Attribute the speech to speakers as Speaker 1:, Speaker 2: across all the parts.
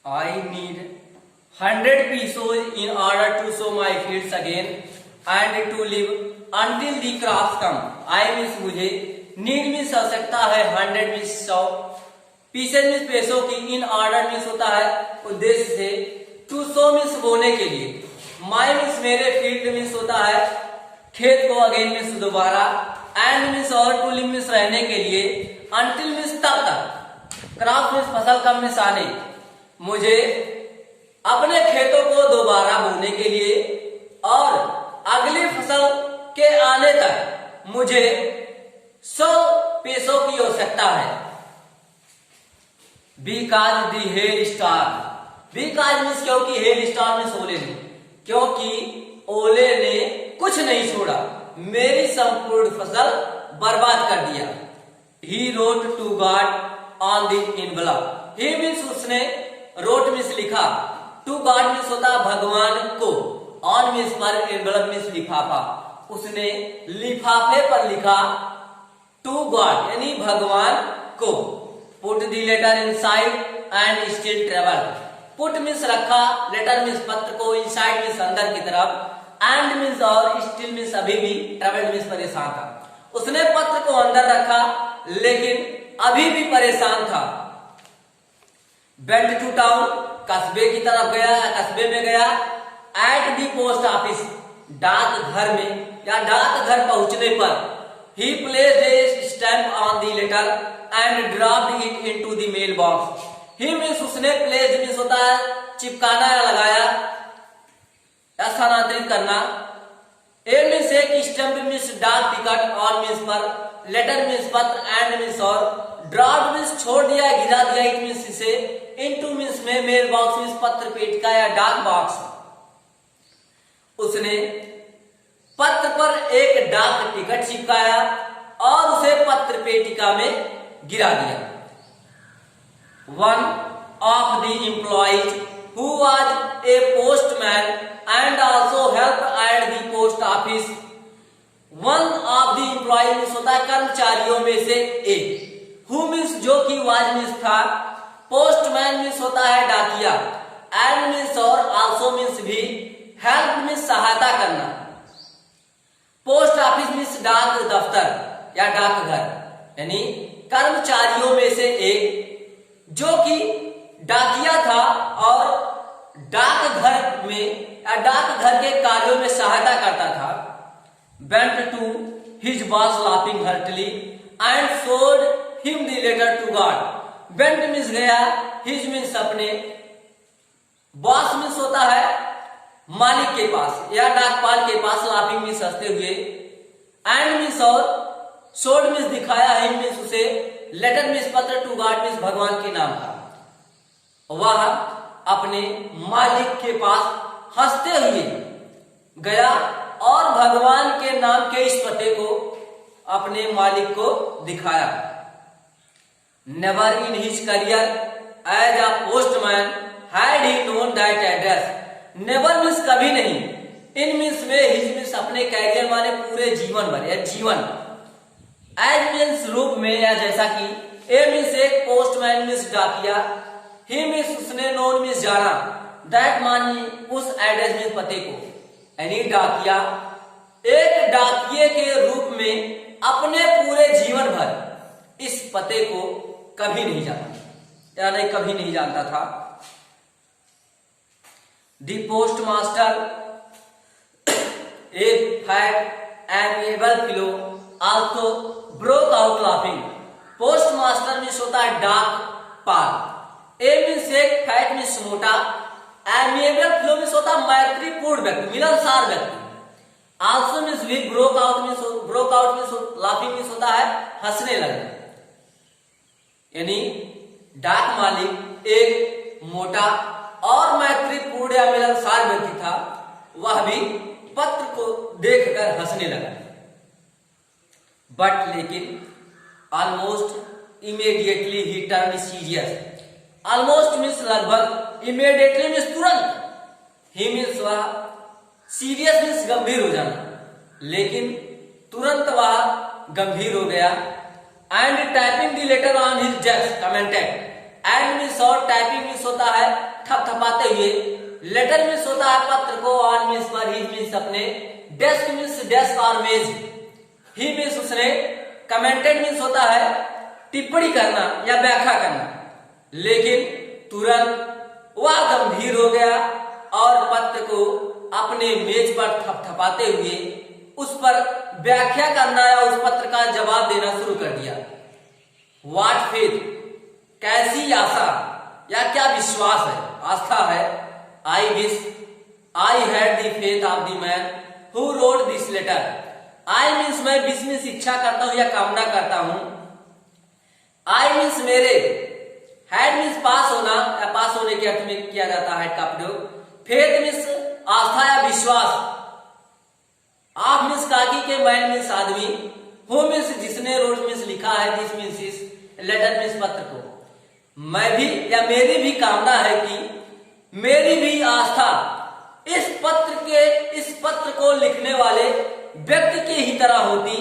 Speaker 1: I need 100 pesos in order to sow my fields again and to live until the crops come. I means मुझे need means आवश्यकता है, 100 means 100, pieces means पैसों की, इन order means होता है उद्देश्य से, टू सो मीन्स बोने के लिए, माई मीन्स मेरे, फील्ड मीन्स होता है खेत को, अगेन मीन्स दोबारा, एंड मीन्स और, टू लिव मीन्स रहने के लिए, अंटिल मीन्स तब तक, क्रॉप मीन्स फसल कम मीन्स आने, मुझे अपने खेतों को दोबारा बोने के लिए और अगली फसल के आने तक मुझे 100 पैसों की आवश्यकता है। Because the hello star, because means क्योंकि, हेल स्टार मीन्स ओले ने, क्योंकि ओले ने कुछ नहीं छोड़ा, मेरी संपूर्ण फसल बर्बाद कर दिया। He wrote to God on the envelope, he means उसने, रोट मीन्स लिखा, टू गॉड मीन्स होता भगवान को, ऑन मीन्स पर, एनवलप मीन्स लिफाफा, उसने लिफाफे पर लिखा, टू गॉड यानी भगवान को, put the letter inside and still travel, put means रखा, लेटर मीन्स पत्र को, इनसाइड मीन्स अंदर की तरफ, एंड मीन्स और, स्टिल मीन्स अभी भी, ट्रेवल मीन्स परेशान था, उसने पत्र को अंदर रखा लेकिन अभी भी परेशान था। वेंट टू टाउन, कस्बे की तरफ गया, कस्बे में गया, एट दी पोस्ट ऑफिस, डाक घर में या डाक घर पहुंचने पर, he placed a stamp on the letter and dropped it into the mail box, he means उसने, प्लेस्ड मीन्स होता है चिपकाना या लगाया या स्थानांतरित करना, ए मीन्स एक, स्टैम्प मीन्स डाक टिकट, ऑन मीन्स पर, लेटर मीन्स पत्र, एंड मीन्स और, ड्रॉप्ड मीन्स छोड़ दिया, गिरा दिया, इट मीन्स इसे, इनटू मीन्स में, मेल बॉक्स मीन्स पत्र पेटिका या डाक बॉक्स, उसने पत्र पर एक डाक टिकट चिपकाया और उसे पत्र पेटिका में गिरा दिया। One of the employees who was a postman and also help at the post office, one of the employee means होता है कर्मचारियों में से एक, हु मीन्स जो कि, वाज मीन्स था, पोस्टमैन मीन्स होता है डाकिया, एंड मीन्स और, आल्सो मीन्स भी, हेल्प मीन्स सहायता करना, पोस्ट ऑफिस मीन्स डाक दफ्तर या डाकघर, यानी कर्मचारियों में से एक जो कि डाकिया था और डाकघर में या डाकघर के कार्यों में सहायता करता था। Went to his boss laughing heartily and showed him the letter to God, went means गया, हिज मीन्स अपने, बॉस मीन्स होता है मालिक के पास या डाकपाल के पास, लाफिंग मीन्स हंसते हुए, एंड मीन्स और, शोड मीन्स दिखाया, हिम मीन्स उसे, लेटर मीन्स पत्र, टू गॉड मीन्स भगवान के नाम का, वह अपने मालिक के पास हंसते हुए गया और भगवान के नाम के इस पते को अपने मालिक को दिखाया। Never in his career as a postman had he known that address, never means कभी नहीं, इन मीन्स में, हिज मीन्स अपने कैरियर माने पूरे जीवन भर या जीवन, एज मीन्स रूप में या जैसा कि, ए मीन्स एक, पोस्टमैन मीन्स डाकिया, ही मीन्स उसने, नोन मीन्स जाना, दैट मानी उस, एड्रेस मीन्स पते को, यानी डाकिया एक डाकिये के रूप में अपने पूरे जीवन भर इस पते को कभी नहीं जाना, यानी कभी नहीं जानता था। द पोस्ट मास्टर एक fat amiable fellow also broke out laughing, postmaster means होता है डाक पाल, ए मीन्स एक, फैट मीन्स मोटा, एमिएबल फिलो मीन्स होता है मैत्रीपूर्ण व्यक्ति, मिलनसार व्यक्ति, आल्सो मीन्स भी, broke out means laughing means होता है हंसने लगना, यानी डाक मालिक एक मोटा और मैत्रीपूर्ण या मिलनसार व्यक्ति था, वह भी पत्र को देखकर हंसने लगा। बट लेकिन ऑलमोस्ट इमीडिएटली ही टर्न सीरियस, ऑलमोस्ट मीन्स लगभग, इमीडिएटली मीन्स तुरंत, ही मीन्स वह, सीरियस मीन्स गंभीर हो जाना, लेकिन तुरंत वह गंभीर हो गया, and typing the later on his desk commented, and means और टाइपिंग मीन्स होता है थपथपाते हुए, लेटर मीन्स होता है पत्र को, ऑन मीन्स पर, ही मीन्स अपने, डेस्क मीन्स डेस्क और मेज, ही मीन्स उसने, कमेंटेड मीन्स होता है टिप्पणी करना या व्याख्या करना, लेकिन तुरंत वह गंभीर हो गया और पत्र को अपने मेज पर थपथपाते हुए उस पर व्याख्या करना या उस पत्र का जवाब देना शुरू कर दिया। व्हाट फेथ, कैसी आशा या क्या विश्वास है, आस्था है। I wish, I had the faith of the man who wrote this letter. I means मैं, विश मीन्स इच्छा करता हूं या कामना करता हूं। आई मीन्स मेरे, हैड मीन्स पास होना या पास होने के अर्थ में किया जाता है का प्रयोग। फेथ मीन्स आस्था या विश्वास। आप मीन्स काकी के, मैन मीन्स आदमी, हु मीन्स जिसने, रोट मीन्स लिखा है, दिस मीन्स इस, लेटर मीन्स पत्र को। मैं भी या मेरी भी कामना है कि मेरी भी आस्था इस पत्र को लिखने वाले व्यक्ति के ही तरह होती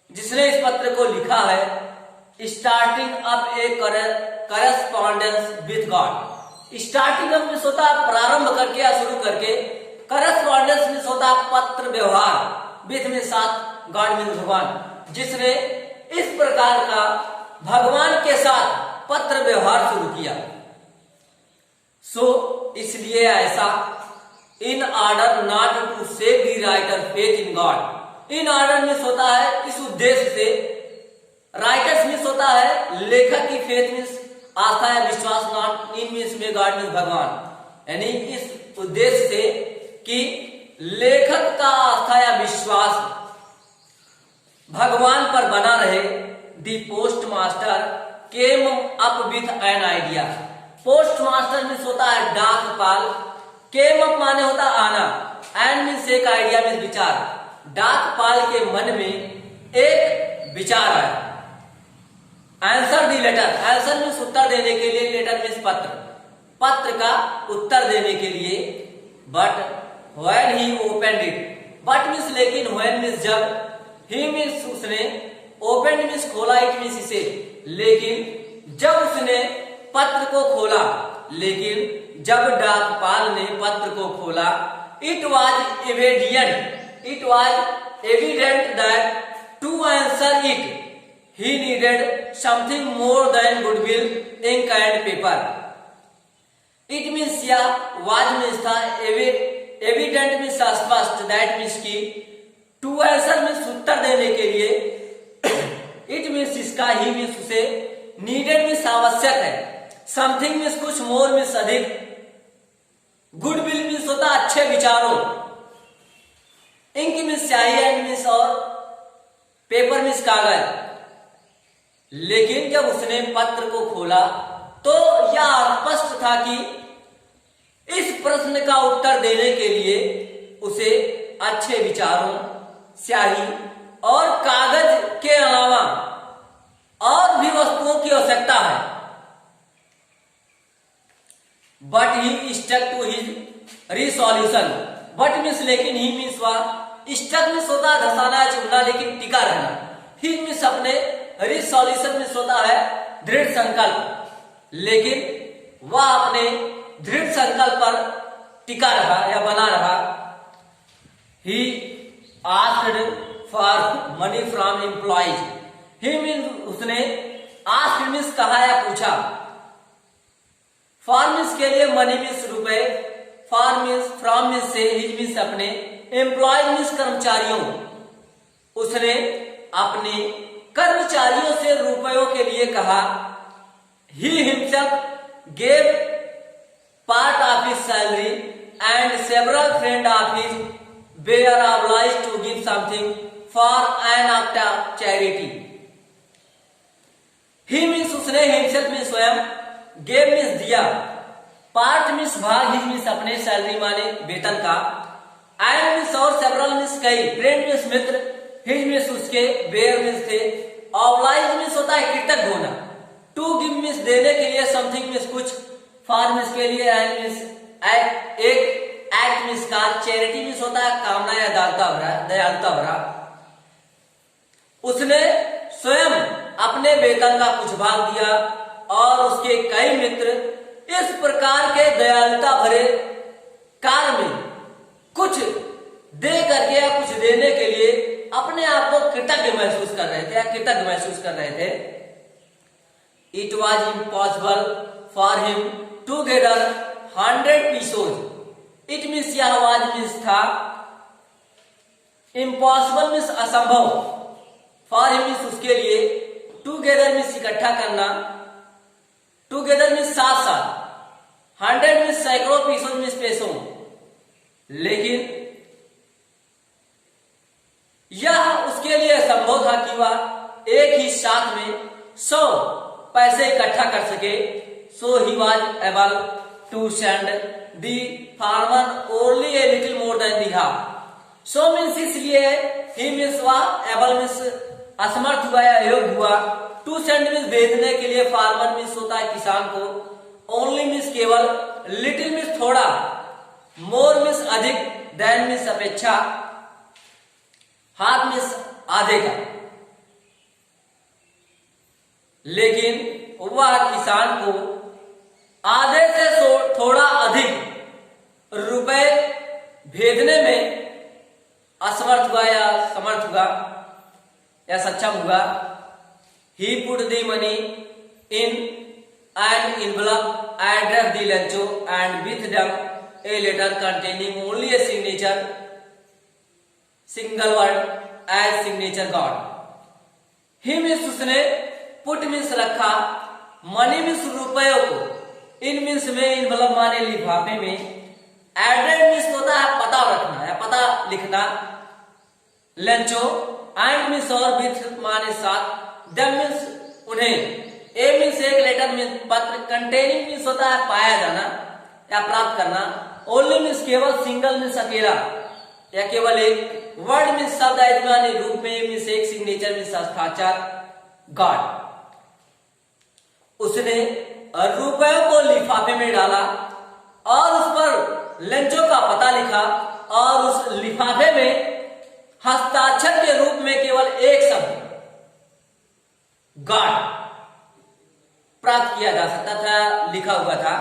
Speaker 1: जिसने इस पत्र को लिखा है। Starting up A correspondence with God. Starting up means होता है प्रारंभ करके या शुरू करके, करस्पॉन्डेंस मीन्स होता है पत्र व्यवहार, विथ में साथ, गॉड मीन्स भगवान, जिसने इस प्रकार का भगवान के साथ पत्र व्यवहार शुरू किया। सो इसलिए ऐसा, in order not to save the writer faith in God. In order means होता है इस उद्देश्य से, राइटर्स मीन्स होता है लेखक की, फेथ मीन्स आस्था या विश्वास, नॉट, इन मीन्स में, गॉड मीन्स भगवान, यानी इस उद्देश्य से कि लेखक का आस्था या विश्वास भगवान पर बना रहे। The postmaster came up with an idea. Postmaster means होता है डाकपाल, केम अप माने होता आना, एंड मीन्स एक, आइडिया मीन्स विचार। डाकपाल के मन में एक विचार आया। Answer the letter, answer means उत्तर देने के लिए, लेटर मीन्स पत्र, पत्र का उत्तर देने के लिए। But when he opened it, but means लेकिन, व्हेन मीन्स जब, ही मीन्स उसने, ओपन मीन्स खोला, इट मीन्स इसे, लेकिन जब उसने पत्र को खोला, लेकिन जब डाकपाल ने पत्र को खोला, it was evident that to answer it he needed something more than goodwill, ink and paper. It means या वाज मीन्स था, एविडेंट मीन्स स्पष्ट, दैट मीन्स की, टू आंसर मीन्स उत्तर देने के लिए, इट मीन्स इसका, ही मीन्स उसे, नीडेड मीन्स आवश्यक है, समथिंग मीन्स कुछ, मोर मीन्स अधिक, गुडविल मीन्स होता अच्छे विचारों, इंक मीन्स स्याही, एंड मीन्स और, पेपर मीन्स कागज। लेकिन जब उसने पत्र को खोला तो यह स्पष्ट था कि इस प्रश्न का उत्तर देने के लिए उसे अच्छे विचारों, स्याही और कागज के अलावा और भी वस्तुओं की आवश्यकता है। But he stuck to his resolution. But means लेकिन, ही मीन्स वह, स्टक मीन्स होता है धसाना या चुभना, लेकिन टिका रहना। ही मीन्स अपने, रिसोल्यूशन मीन्स होता है दृढ़ संकल्प, लेकिन वह अपने दृढ़ संकल्प पर टिका रहा या बना रहा। He asked for money from employees. He means उसने, आस्क्ड मीन्स कहा या पूछा, फॉर मीन्स के लिए, मनी मीन्स रुपए, फॉर मीन्स फ्रॉम मीन्स से, हिज मीन्स अपने, एम्प्लॉय मीन्स कर्मचारियों। उसने अपने कर्मचारियों से रुपयों के लिए कहा। He himself gave part of his salary and several friend of his were obliged to give something for an act of charity. He means उसने, हिमसेल्फ मीन्स स्वयं, गेव मीन्स दिया, पार्ट मीन्स भाग, हिज मीन्स अपने, salary माने वेतन का, and means और, several means कई, फ्रेंड मीन्स मित्र, हिज मीन्स उसके, वेयर मीन्स थे, ऑब्लाइज मीन्स होता है कृतज्ञ होना, टू गिव मीन्स देने के लिए, समथिंग मीन्स कुछ, फॉर मीन्स के लिए, एंड मीन्स एक, एक्ट मीन्स का, चैरिटी मीन्स होता है कामना या दयालुता भरा। उसने स्वयं अपने वेतन का कुछ भाग दिया और उसके कई मित्र इस प्रकार के दयालुता भरे कार्य में कुछ दे करके या कुछ देने के लिए अपने आप को कृतज्ञ महसूस कर रहे थे या कृतज्ञ महसूस कर रहे थे। It was impossible for him to gather 100 pesos. It means यह आवाज मीन्स था, इम्पॉसिबल मीन्स असंभव, फॉर हिम मीन्स उसके लिए, टूगेदर मीन्स इकट्ठा करना, टूगेदर मीन्स साथ साथ, 100 मीन्स सैकड़ों, पीसों मीन्स पैसों। लेकिन यह उसके लिए असंभव था कि वह एक ही साथ में 100 पैसे इकट्ठा कर सके। So he was able to send the farmer only a little more than the half. So means इसलिए, ही मीन्स वह, एबल मीन्स असमर्थ हुआ या अयोग्य हुआ, टू सेंड मीन्स भेजने के लिए, फार्मर मीन्स होता है किसान को, ओनली मीन्स केवल, लिटिल मीन्स थोड़ा, मोर मीन्स अधिक, देन मीन्स अपेक्षा, हाफ मीन्स आधे का। लेकिन वह किसान को आधे से थोड़ा अधिक रुपए भेजने में असमर्थ हुआ या समर्थ हुआ या सक्षम हुआ। He put the money in an envelope, addressed the Lencho and with them a letter containing only a signature, single word as signature God. He means उसने, पुट मीन्स रखा, मनी मीन्स रुपयों को, इन मीन्स में, envelope माने लिफाफे में, address means होता है पता रखना या पता लिखना, लेंचो, एंड मीन्स और, विथ माने साथ, देम मीन्स उन्हें, ए मीन्स एक, लेटर मीन्स पत्र, कंटेनिंग मीन्स होता है पाया जाना या प्राप्त करना, ओनली मीन्स केवल, सिंगल मीन्स अकेला या केवल एक, वर्ड मीन्स शब्द यजमानी रूप में मीन्स एक, सिग्नेचर मीन्स हस्ताक्षर, गॉड। उसने रुपयों को लिफाफे में डाला और उस पर लेंचो का पता लिखा और उस लिफाफे में हस्ताक्षर के रूप में केवल एक शब्द गॉड प्राप्त किया जा सकता था, लिखा हुआ था।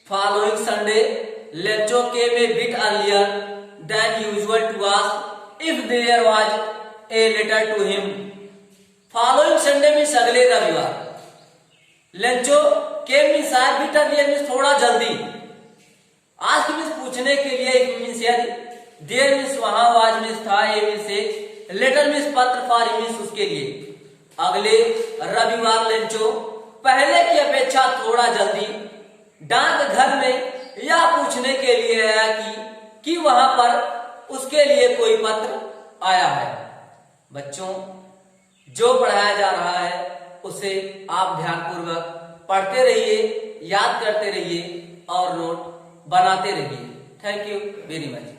Speaker 1: Following Sunday Lencho came a bit earlier than usual to ask if there was a letter to him. Following Sunday means अगले रविवार, लेंचो केम मीन्स आया, बिट अर्लियर मीन्स थोड़ा जल्दी, आस्क मीन्स पूछने के लिए, मीन्स यदि, देयर मीन्स वहां, वाज मीन्स था, ए मीन्स एक, लेटर मीन्स पत्र, फॉर मीन्स उसके लिए। अगले रविवार लेंचो पहले की अपेक्षा थोड़ा जल्दी डाक घर में यह पूछने के लिए आया कि वहां पर उसके लिए कोई पत्र आया है। बच्चों, जो पढ़ाया जा रहा है उसे आप ध्यानपूर्वक पढ़ते रहिए, याद करते रहिए और नोट बनाते रहिए। Thank you very much.